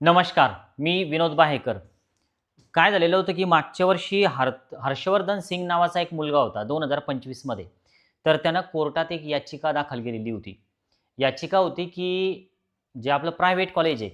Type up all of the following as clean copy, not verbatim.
नमस्कार, मी विनोद बाहेकर. काय झालेलं होतं, की मागच्या वर्षी हर्षवर्धन सिंग नावाचा एक मुलगा होता 2025 मध्ये. तर त्यानं कोर्टात एक याचिका दाखल केलेली होती. याचिका होती, की जे आपलं प्रायव्हेट कॉलेज आहे,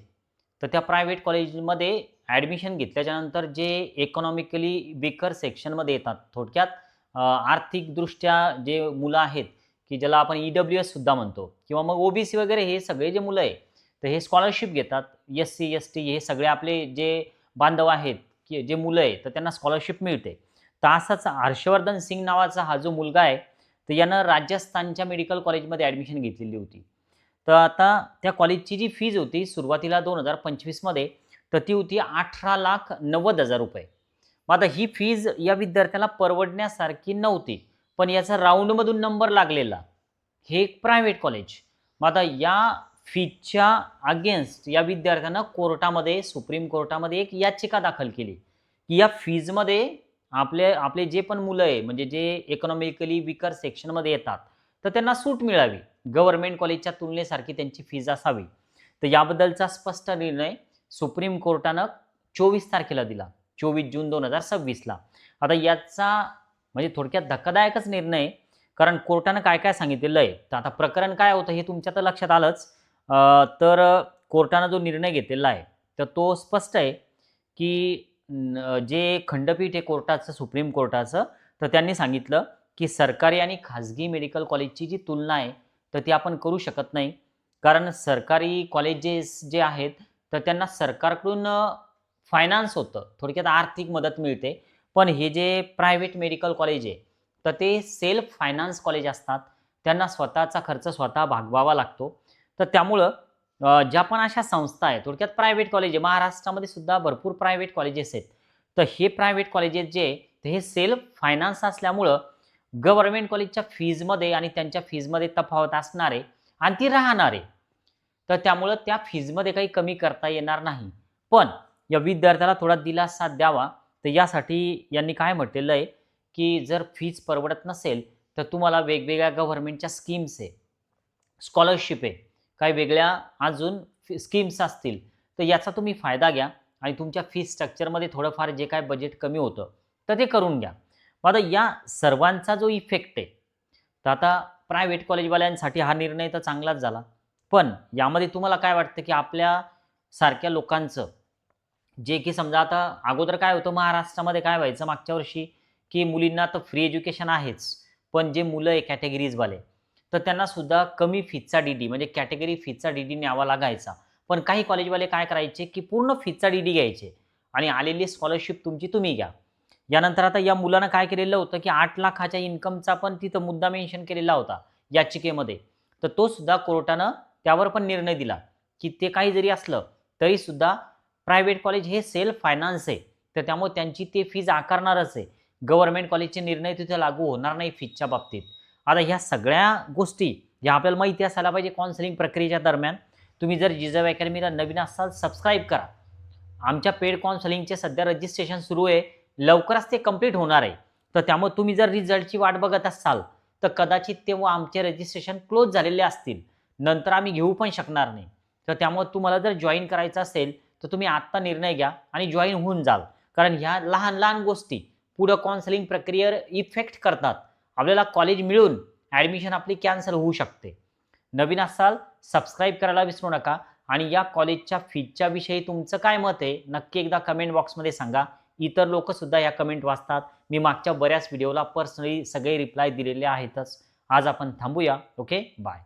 तर त्या प्रायव्हेट कॉलेजमध्ये ॲडमिशन घेतल्याच्यानंतर जे इकॉनॉमिकली वीकर सेक्शनमध्ये येतात, थोडक्यात आर्थिकदृष्ट्या जे मुलं आहेत, की ज्याला आपण ई-डब्ल्यू-एस सुद्धा म्हणतो किंवा मग ओ-बी-सी वगैरे हे सगळे जे मुलं आहे, तर हे स्कॉलरशिप घेतात. एस-सी, एस-टी हे सगळे आपले जे बांधव आहेत, की जे मुलं आहे, तर त्यांना स्कॉलरशिप मिळते. तर असाच हर्षवर्धन सिंग नावाचा हा जो मुलगा आहे, तर यानं राजस्थानच्या मेडिकल कॉलेजमध्ये ॲडमिशन घेतलेली होती. तर आता त्या कॉलेजची जी फीज होती सुरुवातीला 2025 मध्ये, तर ती होती ₹18,90,000. मग आता ही फीज या विद्यार्थ्याला परवडण्यासारखी नव्हती. पण याचा राउंडमधून नंबर लागलेला. हे एक प्रायव्हेट कॉलेज. मग आता या फीजच्या अगेन्स्ट या विद्यार्थ्यानं कोर्टामध्ये, सुप्रीम कोर्टामध्ये एक याचिका दाखल केली, की या फीजमध्ये आपले आपले जे पण मुलं आहे, म्हणजे जे इकॉनॉमिकली वीकर सेक्शनमध्ये येतात, तर त्यांना सूट मिळावी. गव्हर्नमेंट कॉलेजच्या तुलनेसारखी त्यांची फीज असावी. तर याबद्दलचा स्पष्ट निर्णय सुप्रीम कोर्टानं 24 तारखेला दिला. 24 जून 2026ला. आता याचा म्हणजे थोडक्यात धक्कादायकच निर्णय आहे. कारण कोर्टानं काय-काय सांगितलेलं आहे. तर आता प्रकरण काय होतं हे तुमच्या तर लक्षात आलंच. तर कोर्टानं जो निर्णय घेतलेला आहे, तर तो स्पष्ट आहे, की जे खंडपीठ आहे कोर्टाचं, सुप्रीम कोर्टाचं, तर त्यांनी सांगितलं, की सरकारी आणि खाजगी मेडिकल कॉलेजची जी तुलना आहे, तर ती आपण करू शकत नाही. कारण सरकारी कॉलेजेस जे आहेत, तर त्यांना सरकारकडून फायनान्स होतं. थोडक्यात आर्थिक मदत मिळते. पण हे जे प्रायव्हेट मेडिकल कॉलेज आहे, तर ते सेल्फ फायनान्स कॉलेज असतात. त्यांना स्वतःचा खर्च स्वतः भागवावा लागतो. तर त्यामुळं ज्या पण अशा संस्था आहेत, थोडक्यात प्रायव्हेट कॉलेज आहे. महाराष्ट्रामध्ये सुद्धा भरपूर प्रायव्हेट कॉलेजेस आहेत. तर हे प्रायव्हेट कॉलेजेस जे आहे, तर हे सेल्फ फायनान्स असल्यामुळं गव्हर्नमेंट कॉलेजच्या फीजमध्ये आणि त्यांच्या फीजमध्ये तफावत असणार आहे आणि ती राहणार आहे. तर त्यामुळं त्या फीजमध्ये काही कमी करता येणार नाही. पण या विद्यार्थ्याला थोडा दिलासा द्यावा, तर यासाठी यांनी काय म्हटलेलं आहे, की जर फीज परवडत नसेल, तर तुम्हाला वेगवेगळ्या गव्हर्नमेंटच्या स्कीम्स आहे, स्कॉलरशिप आहे, काही वेगळ्या अजून स्कीम्स असतील, तर याचा तुम्ही फायदा घ्या आणि तुमच्या फीस स्ट्रक्चरमध्ये थोडंफार जे काही बजेट कमी होतं, तर ते करून घ्या. मग आता या सर्वांचा जो इफेक्ट आहे, तर आता प्रायव्हेट कॉलेजवाल्यांसाठी हा निर्णय तर चांगलाच झाला. पण यामध्ये तुम्हाला काय वाटतं, की आपल्या सारख्या लोकांचं जे की समजा आता अगोदर काय होतं महाराष्ट्रामध्ये काय व्हायचं मागच्या वर्षी, की मुलींना तर फ्री एज्युकेशन आहेच. पण जे मुलं आहे कॅटेगरीजवाले, तर त्यांना सुद्धा कमी फीजचा डी-डी म्हणजे कॅटेगरी फीजचा डी-डी न्यावा लागायचा. पण काही कॉलेजवाले काय करायचे, की पूर्ण फीजचा डी-डी घ्यायचे आणि आलेली स्कॉलरशिप तुमची तुम्ही घ्या. यानंतर आता या मुलानं काय केलेलं होतं, की 8,00,000च्या इन्कमचा पण तिथं मुद्दा मेन्शन केलेला होता याचिकेमध्ये. तर तो सुद्धा कोर्टानं त्यावर पण निर्णय दिला, की ते काही जरी असलं तरीसुद्धा प्रायव्हेट कॉलेज हे सेल्फ फायनान्स आहे. तर त्यामुळे त्यांची ते फीज आकारणारच आहे. गव्हर्नमेंट कॉलेजचे निर्णय तिथे लागू होणार नाही फीजच्या बाबतीत. आता ह्या सगळ्या गोष्टी ह्या आपल्याला माहिती असायला पाहिजे काउन्सिलिंग प्रक्रियेच्या दरम्यान. तुम्ही जर जिजाऊ अकॅडमीला नवीन असाल सबस्क्राईब करा. आमच्या पेड काउन्सिलिंगचे सध्या रजिस्ट्रेशन सुरू आहे. लवकरच ते कंप्लीट होणार आहे. तर त्यामुळे तुम्ही जर रिझल्टची वाट बघत असाल, तर कदाचित तेव्हा आमचे रजिस्ट्रेशन क्लोज झालेले असतील. नंतर आम्ही घेऊ पण शकणार नाही. तर त्यामुळे तुम्हाला जर जॉइन करायचं असेल, तर तुम्ही आत्ता निर्णय घ्या आणि जॉइन होऊन जाल. कारण ह्या लहान-लहान गोष्टी पुढं काउन्सिलिंग प्रक्रियेवर इफेक्ट करतात. आपल्याला कॉलेज मिळून ॲडमिशन आपली कॅन्सल होऊ शकते. नवीन असाल सबस्क्राईब करायला विसरू नका आणि या कॉलेजच्या फीजच्या विषयी तुमचं काय मत आहे नक्की एकदा कमेंट बॉक्समध्ये सांगा. इतर लोकंसुद्धा या कमेंट वाचतात. मी मागच्या बऱ्याच व्हिडिओला पर्सनली सगळे रिप्लाय दिलेले आहेतच. आज आपण थांबूया. ओके. बाय.